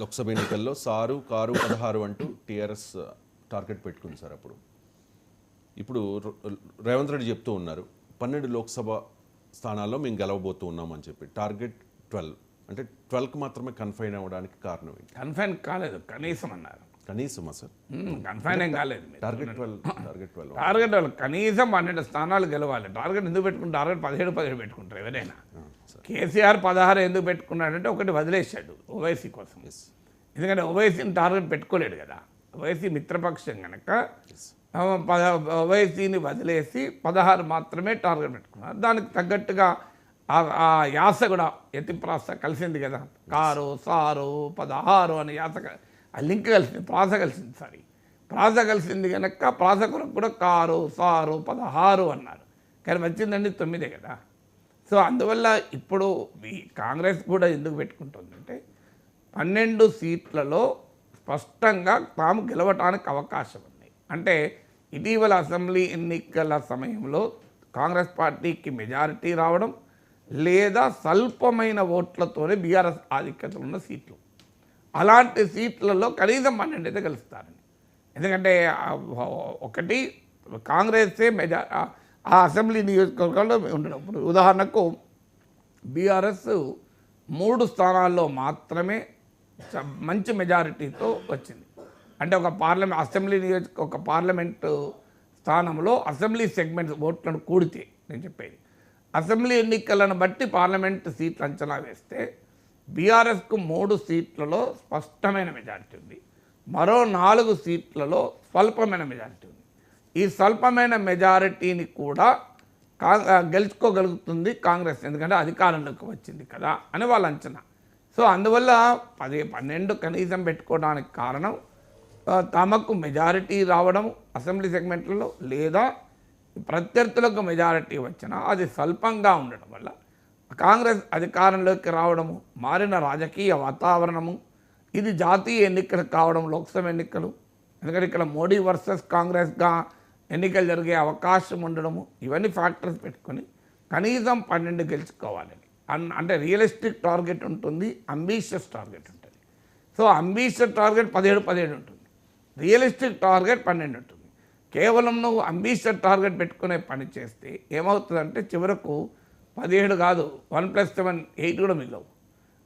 లోక్సభ ఎన్నికల్లో sir car 16 అంటూ TRS target పెట్టుకుంది సార్. ఇప్పుడు రేవంత్ రెడ్డి చెప్తూ ఉన్నారు 12 లోక్సభ స్థానాల్లో మేము గెలవబోతూ ఉన్నాం అని చెప్పి. టార్గెట్ 12 అంటే 12కి మాత్రమే కన్ఫైన్ అవ్వడానికి కారణం ఏంటి? కన్ఫైన్ కాలేదు, కనీసం అన్నారు. కనీసమా సార్? కన్ఫైన్ ఏం కాలేదు. టార్గెట్ 12 టార్గెట్ కనీసం 12 స్థానాలు గెలవాలి. టార్గెట్ ఎందుకు పెట్టుకుంటారు? టార్గెట్ 17 పెట్టుకుంటారు ఎవరైనా. కేసీఆర్ 16 ఎందుకు పెట్టుకున్నాడంటే ఒకటి వదిలేశాడు ఓవైసీ కోసం. ఎందుకంటే ఓవైసీని టార్గెట్ పెట్టుకోలేడు కదా. ఓవైసీ మిత్రపక్షం కనుక ఓవైసీని వదిలేసి 16 మాత్రమే టార్గెట్ పెట్టుకున్నారు. దానికి తగ్గట్టుగా ఆ యాస కూడా యతిప్రాస కలిసింది కదా. కారు సారు 16 అనే యాస ఆ లింక్ కలిసింది, ప్రాస కలిసింది. ప్రాస కలిసింది కనుక ప్రాస కొరకు కూడా కారు సారు 16 అన్నారు. కానీ వచ్చిందండి 9 కదా. సో అందువల్ల ఇప్పుడు ఈ కాంగ్రెస్ కూడా ఎందుకు పెట్టుకుంటుందంటే 12 సీట్లలో స్పష్టంగా తాము గెలవటానికి అవకాశం ఉంది. అంటే ఇటీవల అసెంబ్లీ ఎన్నికల సమయంలో కాంగ్రెస్ పార్టీకి మెజారిటీ రావడం లేదా స్వల్పమైన ఓట్లతోనే బీఆర్ఎస్ ఆధిక్యతలు ఉన్న సీట్లు, అలాంటి సీట్లలో కనీసం 12 అయితే గెలుస్తారని. ఎందుకంటే ఒకటి కాంగ్రెసే ఆ అసెంబ్లీ నియోజకవర్గాల్లో ఉండడం. ఇప్పుడు ఉదాహరణకు బీఆర్ఎస్ 3 స్థానాల్లో మాత్రమే మంచి మెజారిటీతో వచ్చింది. అంటే ఒక పార్లమెంటు స్థానంలో అసెంబ్లీ సెగ్మెంట్స్ ఓట్లను కూడితే, నేను చెప్పేది అసెంబ్లీ ఎన్నికలను బట్టి పార్లమెంటు సీట్లు అంచనా వేస్తే బీఆర్ఎస్కు 3 సీట్లలో స్పష్టమైన మెజారిటీ ఉంది, మరో 4 సీట్లలో స్వల్పమైన మెజారిటీ ఉంది. ఈ స్వల్పమైన మెజారిటీని కూడా గెలుచుకోగలుగుతుంది కాంగ్రెస్, ఎందుకంటే అధికారంలోకి వచ్చింది కదా అని వాళ్ళ అంచనా. సో అందువల్ల 12 కనీసం పెట్టుకోవడానికి కారణం తమకు మెజారిటీ రావడం అసెంబ్లీ సెగ్మెంట్లలో, లేదా ప్రత్యర్థులకు మెజారిటీ వచ్చినా అది స్వల్పంగా ఉండడం వల్ల కాంగ్రెస్ అధికారంలోకి రావడము, మారిన రాజకీయ వాతావరణము, ఇది జాతీయ ఎన్నికలు కావడం, లోక్సభ ఎన్నికలు, ఎందుకంటే ఇక్కడ మోడీ వర్సెస్ కాంగ్రెస్గా ఎన్నికలు జరిగే అవకాశం ఉండడము, ఇవన్నీ ఫ్యాక్టర్స్ పెట్టుకొని కనీసం 12 గెలుచుకోవాలని అంటే రియలిస్టిక్ టార్గెట్ ఉంటుంది, అంబీషియస్ టార్గెట్ ఉంటుంది. సో అంబీషియస్ టార్గెట్ 17 ఉంటుంది, రియలిస్టిక్ టార్గెట్ 12 ఉంటుంది. కేవలం నువ్వు అంబీషియస్ టార్గెట్ పెట్టుకునే పని చేస్తే ఏమవుతుందంటే చివరకు 17 కాదు 1+7 8 కూడా మిగలవు.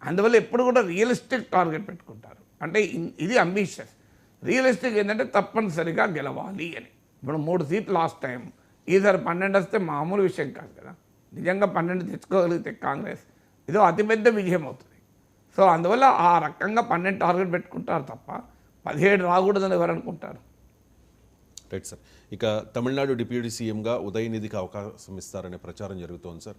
అందువల్ల ఎప్పుడు కూడా రియలిస్టిక్ టార్గెట్ పెట్టుకుంటారు. అంటే ఇది అంబీషియస్. రియలిస్టిక్ ఏంటంటే తప్పనిసరిగా గెలవాలి అని. ఇప్పుడు 3 సీట్లు లాస్ట్ టైం, ఈసారి 12 వస్తే మామూలు విషయం కాదు కదా. నిజంగా 12 తెచ్చుకోగలిగితే కాంగ్రెస్ ఇదో అతిపెద్ద విజయం అవుతుంది. సో అందువల్ల ఆ రకంగా 12 టార్గెట్ పెట్టుకుంటారు తప్ప 17 రాకూడదని ఎవరు అనుకుంటారు? Right sir. ఇక తమిళనాడు డిప్యూటీ సీఎంగా ఉదయనిధికి అవకాశం ఇస్తారనే ప్రచారం జరుగుతోంది సార్.